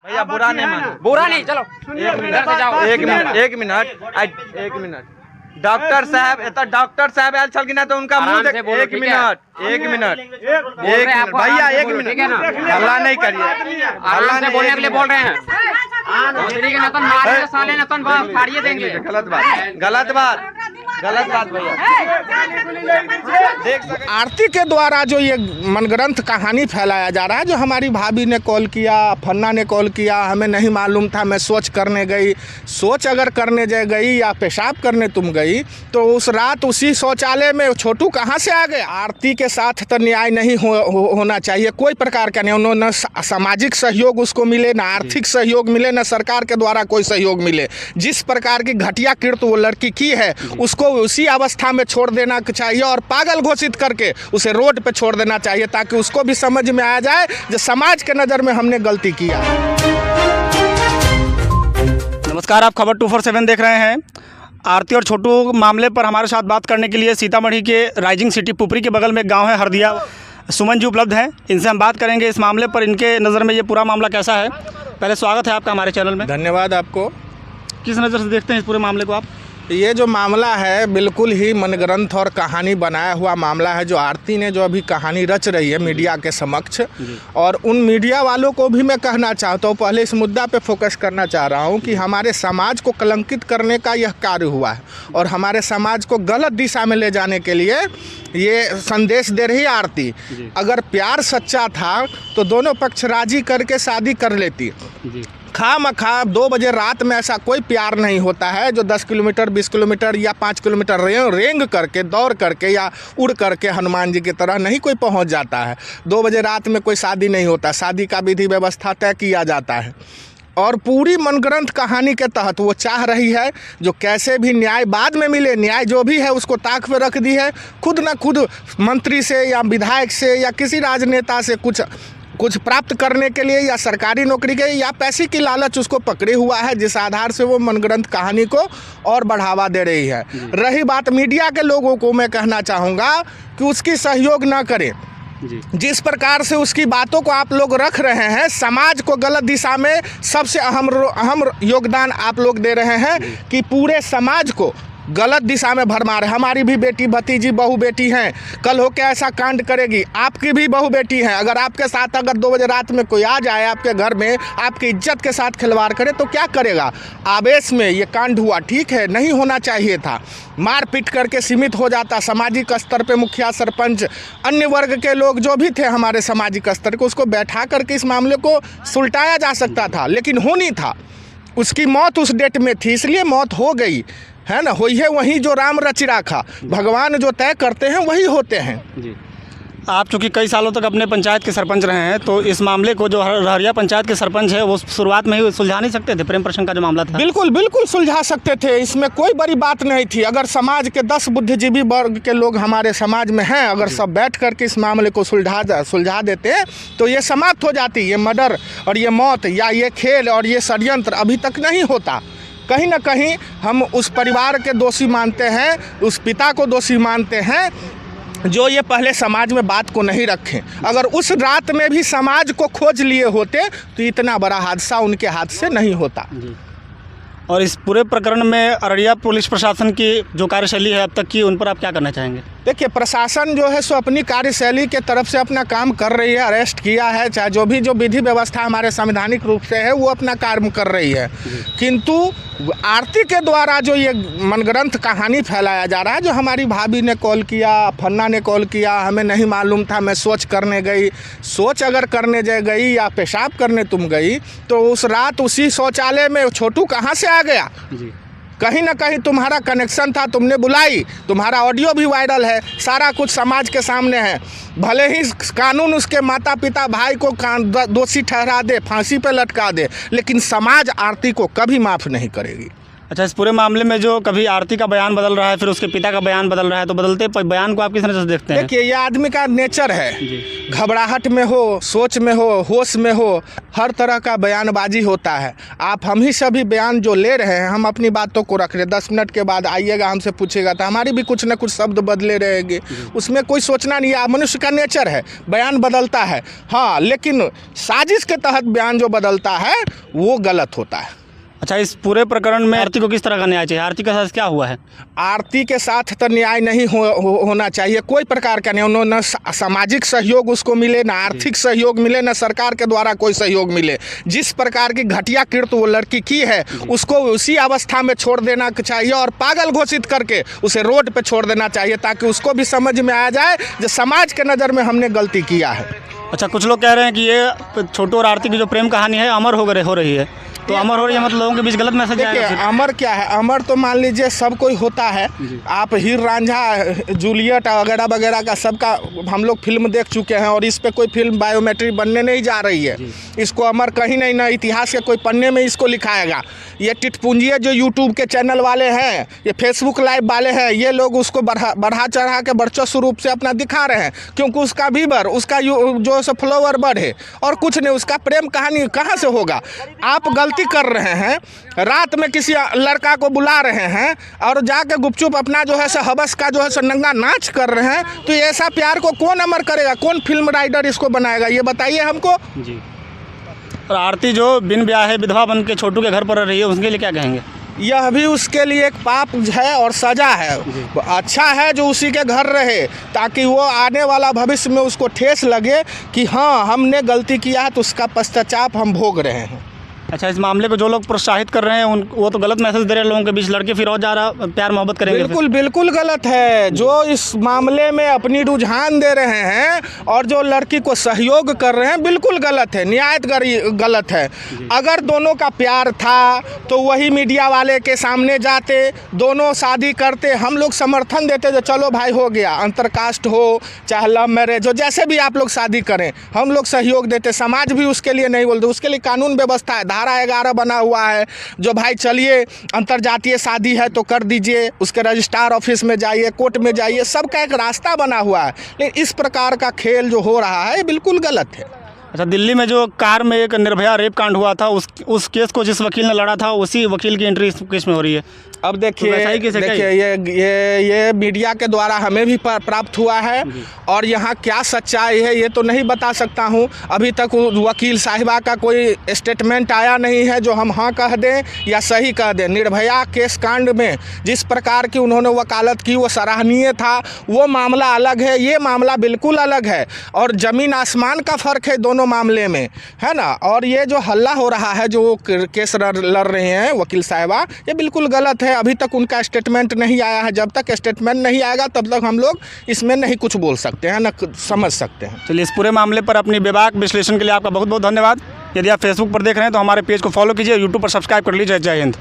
भैया बुरा नहीं मानो, बुरा नहीं, चलो एक मिनट डॉक्टर साहब डॉक्टर साहब आयल छलखिन तो उनका मुंह देख। एक मिनट भैया, एक मिनट, हल्ला नहीं करिए, हल्ला नहीं बोलने के लिए बोल रहे हैं। फाड़िए देंगे। गलत बात भैया। आरती के द्वारा जो ये मनगढ़ंत कहानी फैलाया जा रहा है, जो हमारी भाभी ने कॉल किया, फन्ना ने कॉल किया, हमें नहीं मालूम था, मैं शौच करने गई। शौच अगर करने गई या पेशाब करने तुम गई तो उस रात उसी शौचालय में छोटू कहाँ से आ गए? आरती के साथ तो न्याय नहीं होना चाहिए, कोई प्रकार का नहीं। उन्होंने सामाजिक सहयोग उसको मिले, ना आर्थिक सहयोग मिले, ना सरकार के द्वारा कोई सहयोग मिले। जिस प्रकार की घटिया कृत्य वो लड़की की है उसको उसी अवस्था में छोड़ देना चाहिए और पागल घोषित करके उसे रोड पे छोड़ देना चाहिए, ताकि उसको भी समझ में आ जाए जो समाज के नज़र में हमने गलती किया। नमस्कार, आप खबर 247 देख रहे हैं। आरती और छोटू मामले पर हमारे साथ बात करने के लिए सीतामढ़ी के राइजिंग सिटी पुपरी के बगल में गांव है हरदिया, सुमन जी उपलब्ध हैं। इनसे हम बात करेंगे इस मामले पर, इनके नज़र में ये पूरा मामला कैसा है। पहले स्वागत है आपका हमारे चैनल में। धन्यवाद आपको। किस नज़र से देखते हैं इस पूरे मामले को आप? ये जो मामला है बिल्कुल ही मनगढ़ंत और कहानी बनाया हुआ मामला है, जो आरती ने जो अभी कहानी रच रही है मीडिया के समक्ष। और उन मीडिया वालों को भी मैं कहना चाहता हूँ, पहले इस मुद्दा पे फोकस करना चाह रहा हूँ कि हमारे समाज को कलंकित करने का यह कार्य हुआ है और हमारे समाज को गलत दिशा में ले जाने के लिए ये संदेश दे रही है आरती। अगर प्यार सच्चा था तो दोनों पक्ष राजी करके शादी कर लेती। खामखा 2 बजे रात में ऐसा कोई प्यार नहीं होता है जो 10 किलोमीटर 20 किलोमीटर या 5 किलोमीटर रेंग करके, दौड़ करके या उड़ करके हनुमान जी की तरह नहीं कोई पहुंच जाता है। 2 बजे रात में कोई शादी नहीं होता, शादी का विधि व्यवस्था तय किया जाता है। और पूरी मनगढ़ंत कहानी के तहत वो चाह रही है जो कैसे भी न्याय बाद में मिले, न्याय जो भी है उसको ताक पे रख दी है। खुद न खुद मंत्री से या विधायक से या किसी राजनेता से कुछ प्राप्त करने के लिए या सरकारी नौकरी के या पैसे की लालच उसको पकड़े हुआ है, जिस आधार से वो मनगढ़ंत कहानी को और बढ़ावा दे रही है। रही बात मीडिया के लोगों को, मैं कहना चाहूँगा कि उसकी सहयोग ना करें। जिस प्रकार से उसकी बातों को आप लोग रख रहे हैं, समाज को गलत दिशा में सबसे अहम योगदान आप लोग दे रहे हैं कि पूरे समाज को गलत दिशा में भरमा रहे। हमारी भी बेटी, भतीजी, बहू बेटी हैं, कल होकर ऐसा कांड करेगी। आपकी भी बहू बेटी है, अगर आपके साथ अगर 2 बजे रात में कोई आ जाए आपके घर में, आपकी इज्जत के साथ खिलवाड़ करे तो क्या करेगा? आवेश में ये कांड हुआ, ठीक है, नहीं होना चाहिए था। मार पीट करके सीमित हो जाता। सामाजिक स्तर पे मुखिया, सरपंच, अन्य वर्ग के लोग जो भी थे हमारे सामाजिक स्तर के, उसको बैठा करके इस मामले को सुलटाया जा सकता था, लेकिन होनी था। उसकी मौत उस डेट में थी, इसलिए मौत हो गई है ना। हुई है वही जो राम रचि राखा, भगवान जो तय करते हैं वही होते हैं। जी, आप चूँकि कई सालों तक अपने पंचायत के सरपंच रहे हैं, तो इस मामले को जो रहरिया पंचायत के सरपंच है वो शुरुआत में ही सुलझा नहीं सकते थे? प्रेम प्रसंग का जो मामला था, बिल्कुल सुलझा सकते थे, इसमें कोई बड़ी बात नहीं थी। अगर समाज के 10 बुद्धिजीवी वर्ग के लोग हमारे समाज में हैं, अगर सब बैठ करके इस मामले को सुलझा देते तो ये समाप्त हो जाती। ये मर्डर और ये मौत या ये खेल और ये षड्यंत्र अभी तक नहीं होता। कहीं ना कहीं हम उस परिवार के दोषी मानते हैं, उस पिता को दोषी मानते हैं जो ये पहले समाज में बात को नहीं रखें। अगर उस रात में भी समाज को खोज लिए होते तो इतना बड़ा हादसा उनके हाथ से नहीं होता। और इस पूरे प्रकरण में अररिया पुलिस प्रशासन की जो कार्यशैली है अब तक की, उन पर आप क्या करना चाहेंगे? देखिए, प्रशासन जो है सो अपनी कार्यशैली के तरफ से अपना काम कर रही है, अरेस्ट किया है, चाहे जो विधि व्यवस्था हमारे संवैधानिक रूप से है वो अपना कार्य कर रही है। किंतु आरती के द्वारा जो ये मनगढ़ंत कहानी फैलाया जा रहा है, जो हमारी भाभी ने कॉल किया, फन्ना ने कॉल किया, हमें नहीं मालूम था, मैं शौच करने गई। शौच अगर करने गई या पेशाब करने तुम गई तो उस रात उसी शौचालय में छोटू कहाँ से आ गया? कहीं ना कहीं तुम्हारा कनेक्शन था, तुमने बुलाई, तुम्हारा ऑडियो भी वायरल है, सारा कुछ समाज के सामने है। भले ही कानून उसके माता पिता भाई को दोषी ठहरा दे, फांसी पे लटका दे, लेकिन समाज आरती को कभी माफ़ नहीं करेगी। अच्छा, इस पूरे मामले में जो कभी आरती का बयान बदल रहा है, फिर उसके पिता का बयान बदल रहा है, तो बदलते बयान को आप किस नज़र से देखते हैं? देखिए, ये आदमी का नेचर है, घबराहट में हो, सोच में हो, होश में हो, हर तरह का बयानबाजी होता है। आप हम ही सभी बयान जो ले रहे हैं, हम अपनी बातों को रख रहे हैं, 10 मिनट के बाद आइएगा हमसे पूछेगा तो हमारी भी कुछ न कुछ शब्द बदले रहेंगे, उसमें कोई सोचना नहीं है। मनुष्य का नेचर है, बयान बदलता है, हाँ, लेकिन साजिश के तहत बयान जो बदलता है वो गलत होता है। अच्छा, इस पूरे प्रकरण में आरती को किस तरह का न्याय चाहिए? आरती के साथ क्या हुआ है? आरती के साथ तो न्याय नहीं होना चाहिए, कोई प्रकार का नहीं। उन्होंने सामाजिक सहयोग उसको मिले, ना आर्थिक सहयोग मिले, ना सरकार के द्वारा कोई सहयोग मिले। जिस प्रकार की घटिया कृत्य वो लड़की की है, उसको उसी अवस्था में छोड़ देना चाहिए और पागल घोषित करके उसे रोड पे छोड़ देना चाहिए, ताकि उसको भी समझ में आ जाए जो समाज के नज़र में हमने गलती किया है। अच्छा, कुछ लोग कह रहे हैं कि ये छोटू और आरती की जो प्रेम कहानी है अमर हो रही है, तो अमर हो रही है मतलब लोगों के बीच गलत मैसेज आएगा? देखिए, अमर क्या है? अमर तो मान लीजिए सब कोई होता है। आप हीर रांझा, जूलियट वगैरह वगैरह का सबका हम लोग फिल्म देख चुके हैं, और इस पे कोई फिल्म बायोमेट्रिक बनने नहीं जा रही है। इसको अमर कहीं नहीं, ना इतिहास के कोई पन्ने में इसको लिखाएगा। ये टिटपुंजिया जो यूट्यूब के चैनल वाले हैं, ये फेसबुक लाइव वाले हैं, ये लोग उसको बढ़ा चढ़ा के वर्चस्व रूप से अपना दिखा रहे हैं, क्योंकि उसका व्यूअर, उसका जो है फॉलोअर बढ़े, और कुछ नहीं। उसका प्रेम कहानी कहाँ से होगा? आप गलती कर रहे हैं, रात में किसी लड़का को बुला रहे हैं और जाके गुपचुप अपना जो है सो हवस का जो है सो नंगा नाच कर रहे हैं, तो ऐसा प्यार को कौन अमर करेगा? कौन फिल्म राइटर इसको बनाएगा? ये बताइए हमको जी। और आरती जो बिन ब्याह विधवा बन के छोटू के घर पर रह रही है, उसके लिए क्या कहेंगे? यह भी उसके लिए एक पाप है और सजा है। अच्छा है जो उसी के घर रहे, ताकि वो आने वाला भविष्य में उसको ठेस लगे कि हाँ, हमने गलती किया है, तो उसका पश्चाताप हम भोग रहे हैं। अच्छा, इस मामले को जो लोग प्रोत्साहित कर रहे हैं वो तो गलत मैसेज दे रहे हैं लोगों के बीच, लड़के फिर और ज़्यादा प्यार मोहब्बत करेंगे। बिल्कुल गलत है। जो इस मामले में अपनी रुझान दे रहे हैं और जो लड़की को सहयोग कर रहे हैं, बिल्कुल गलत है, निहायत गलत है। अगर दोनों का प्यार था तो वही मीडिया वाले के सामने जाते, दोनों शादी करते, हम लोग समर्थन देते, जो चलो भाई हो गया, अंतरकास्ट हो चाहे लव मैरिज हो, जैसे भी आप लोग शादी करें, हम लोग सहयोग देते। समाज भी उसके लिए नहीं बोलते, उसके लिए कानून व्यवस्था है, धारा 11 बना हुआ है, जो भाई चलिए अंतरजातीय शादी है तो कर दीजिए, उसके रजिस्ट्रार ऑफिस में जाइए, कोर्ट में जाइए, सबका एक रास्ता बना हुआ है। लेकिन इस प्रकार का खेल जो हो रहा है बिल्कुल गलत है। अच्छा, दिल्ली में जो कार में एक निर्भया रेप कांड हुआ था, उस केस को जिस वकील ने लड़ा था, उसी वकील की एंट्री इस केस में हो रही है। अब देखिए ये मीडिया के द्वारा हमें भी प्राप्त हुआ है, और यहाँ क्या सच्चाई है ये तो नहीं बता सकता हूँ। अभी तक वकील साहिबा का कोई स्टेटमेंट आया नहीं है जो हम हाँ कह दें या सही कह दें। निर्भया केस कांड में जिस प्रकार की उन्होंने वकालत की वो सराहनीय था, वो मामला अलग है, ये मामला बिल्कुल अलग है, और ज़मीन आसमान का फ़र्क है दोनों मामले में, है ना। और ये जो हल्ला हो रहा है, जो केस लड़ रहे हैं वकील साहिबा, ये बिल्कुल गलत है। अभी तक उनका स्टेटमेंट नहीं आया है, जब तक स्टेटमेंट नहीं आएगा तब तक हम लोग इसमें नहीं कुछ बोल सकते हैं, ना समझ सकते हैं। चलिए, इस पूरे मामले पर अपनी बेबाक विश्लेषण के लिए आपका बहुत बहुत धन्यवाद। यदि आप फेसबुक पर देख रहे हैं तो हमारे पेज को फॉलो कीजिए, यूट्यूब पर सब्सक्राइब कर लीजिए। जय हिंद।